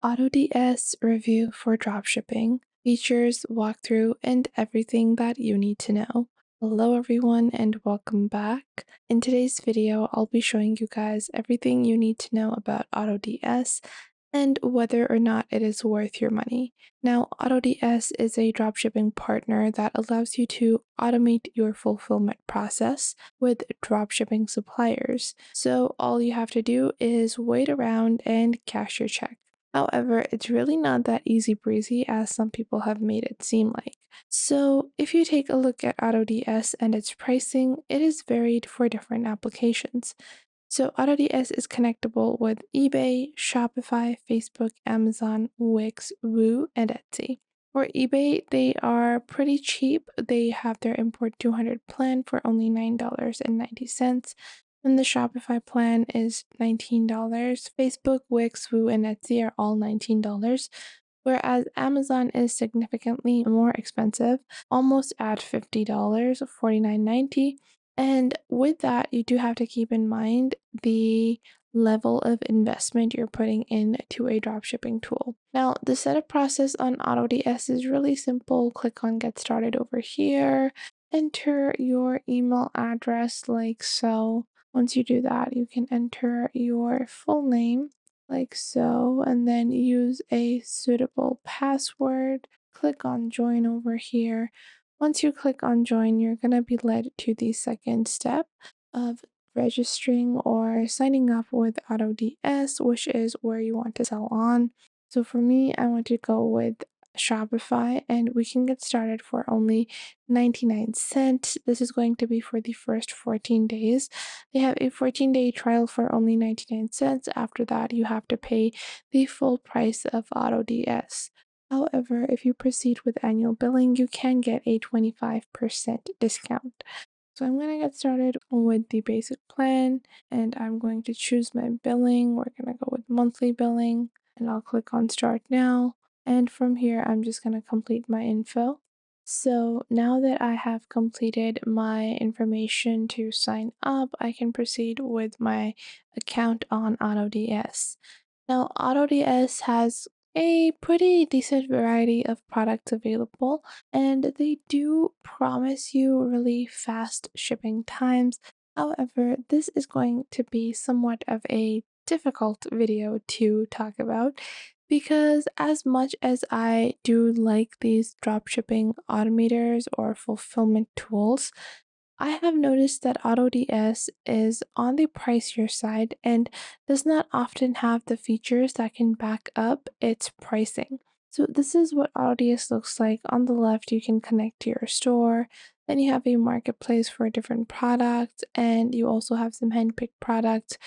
AutoDS Review for Dropshipping, features, walkthrough, and everything that you need to know. Hello everyone and welcome back. In today's video, I'll be showing you guys everything you need to know about AutoDS and whether or not it is worth your money. Now, AutoDS is a dropshipping partner that allows you to automate your fulfillment process with dropshipping suppliers. So all you have to do is wait around and cash your check. However, it's really not that easy breezy as some people have made it seem like. So, if you take a look at AutoDS and its pricing, it is varied for different applications. So, AutoDS is connectable with eBay, Shopify, Facebook, Amazon, Wix, Woo, and Etsy. For eBay, they are pretty cheap. They have their import 200 plan for only $9.90. And the Shopify plan is $19. Facebook, Wix, Woo, and Etsy are all $19, whereas Amazon is significantly more expensive, almost at $50, $49.90. And with that, you do have to keep in mind the level of investment you're putting into a dropshipping tool. Now, the setup process on AutoDS is really simple. Click on Get Started over here, enter your email address like so. Once you do that, you can enter your full name like so, and then use a suitable password. Click on Join over here. Once you click on Join, you're going to be led to the second step of registering or signing up with AutoDS, which is where you want to sell on. So for me, I want to go with Shopify, and we can get started for only 99 cents. This is going to be for the first 14 days. They have a 14-day trial for only 99 cents. After that, you have to pay the full price of AutoDS. However, if you proceed with annual billing, you can get a 25% discount. So I'm going to get started with the basic plan, and I'm going to choose my billing. We're going to go with monthly billing, and I'll click on Start Now. And from here, I'm just going to complete my info. So now that I have completed my information to sign up, I can proceed with my account on AutoDS. Now, AutoDS has a pretty decent variety of products available, and they do promise you really fast shipping times. However, this is going to be somewhat of a difficult video to talk about because as much as I do like these dropshipping automators or fulfillment tools, I have noticed that AutoDS is on the pricier side and does not often have the features that can back up its pricing. So this is what AutoDS looks like. On the left, you can connect to your store. Then you have a marketplace for different products, and you also have some handpicked products,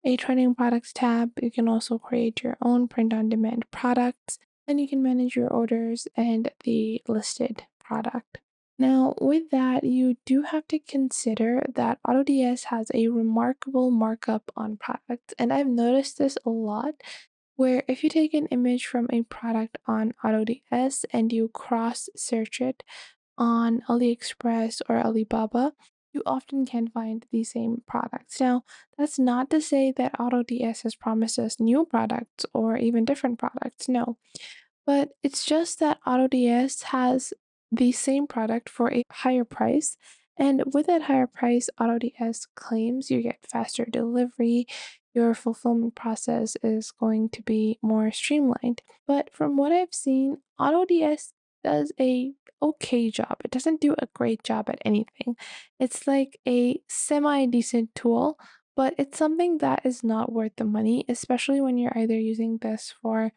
a trending products tab. You can also create your own print-on-demand products. Then you can manage your orders and the listed product. Now, with that, you do have to consider that AutoDS has a remarkable markup on products, and I've noticed this a lot. Where if you take an image from a product on AutoDS and you cross search it on AliExpress or Alibaba, you often can find the same products. Now, that's not to say that AutoDS has promised us new products or even different products. No, but it's just that AutoDS has the same product for a higher price. And with that higher price, AutoDS claims you get faster delivery, your fulfillment process is going to be more streamlined. But from what I've seen, AutoDS does a okay job. It doesn't do a great job at anything. It's like a semi-decent tool, but it's something that is not worth the money, especially when you're either using this for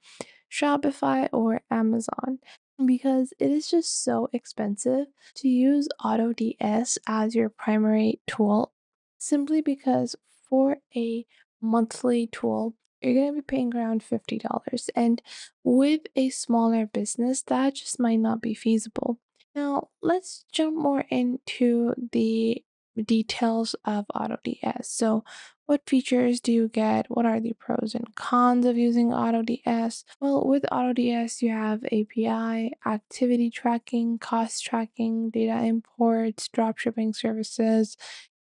Shopify or Amazon, because it is just so expensive to use AutoDS as your primary tool simply because for a monthly tool, you're going to be paying around $50. And with a smaller business, that just might not be feasible. Now, let's jump more into the details of AutoDS. So, what features do you get? What are the pros and cons of using AutoDS? Well, with AutoDS, you have API, activity tracking, cost tracking, data imports, dropshipping services,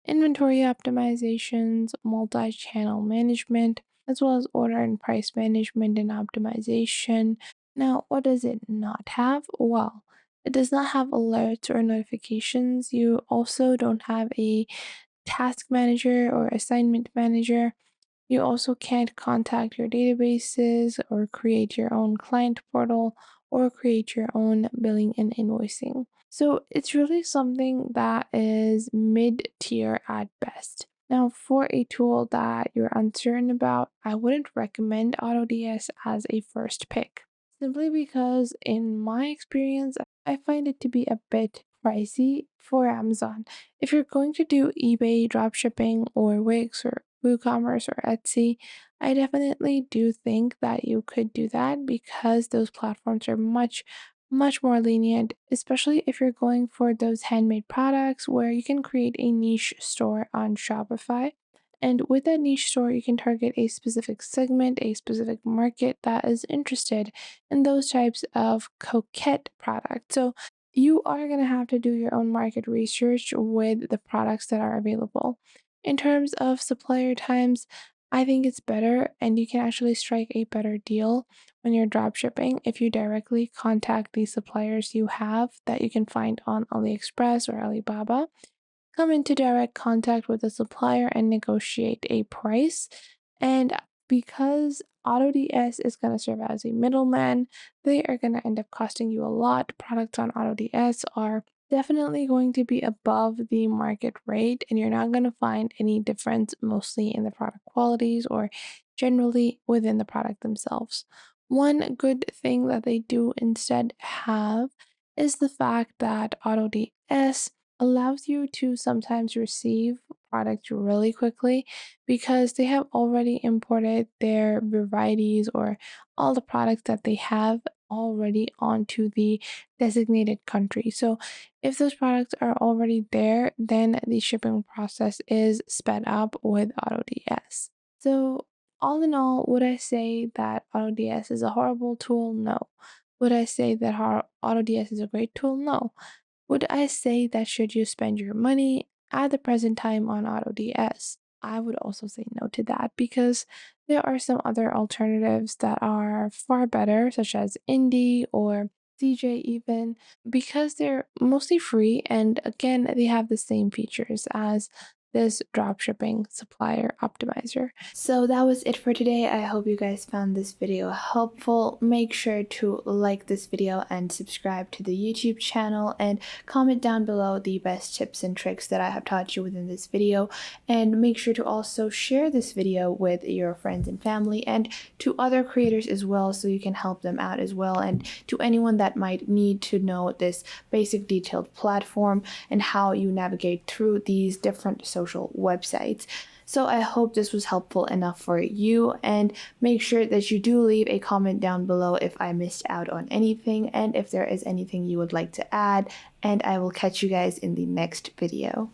inventory optimizations, multi channel management. as well as order and price management and optimization. Now, what does it not have? Well, it does not have alerts or notifications. You also don't have a task manager or assignment manager. You also can't contact your databases or create your own client portal or create your own billing and invoicing. So it's really something that is mid tier at best. Now, for a tool that you're uncertain about, I wouldn't recommend AutoDS as a first pick, simply because, in my experience, I find it to be a bit pricey for Amazon. If you're going to do eBay dropshipping or Wix or WooCommerce or Etsy, I definitely do think that you could do that because those platforms are much more lenient, especially if you're going for those handmade products where you can create a niche store on Shopify. And with that niche store, you can target a specific segment, a specific market that is interested in those types of coquette products. So you are going to have to do your own market research with the products that are available. In terms of supplier times, I think it's better and you can actually strike a better deal when you're drop shipping if you directly contact the suppliers you have that you can find on AliExpress or Alibaba. Come into direct contact with the supplier and negotiate a price. And because AutoDS is going to serve as a middleman, they are going to end up costing you a lot. Products on AutoDS are definitely going to be above the market rate, and you're not going to find any difference mostly in the product qualities or generally within the product themselves. One good thing that they do instead have is the fact that AutoDS allows you to sometimes receive products really quickly because they have already imported their varieties or all the products that they have already onto the designated country. So if those products are already there, then the shipping process is sped up with AutoDS. So all in all, would I say that AutoDS is a horrible tool? No. Would I say that AutoDS is a great tool? No. Would I say that should you spend your money at the present time on AutoDS? I would also say no to that because there are some other alternatives that are far better, such as Indie or CJ even, because they're mostly free and again, they have the same features as this dropshipping supplier optimizer. So that was it for today. I hope you guys found this video helpful. Make sure to like this video and subscribe to the YouTube channel and comment down below the best tips and tricks that I have taught you within this video. And make sure to also share this video with your friends and family and to other creators as well so you can help them out as well, and to anyone that might need to know this basic detailed platform and how you navigate through these different social websites. So I hope this was helpful enough for you, and make sure that you do leave a comment down below if I missed out on anything and if there is anything you would like to add, and I will catch you guys in the next video.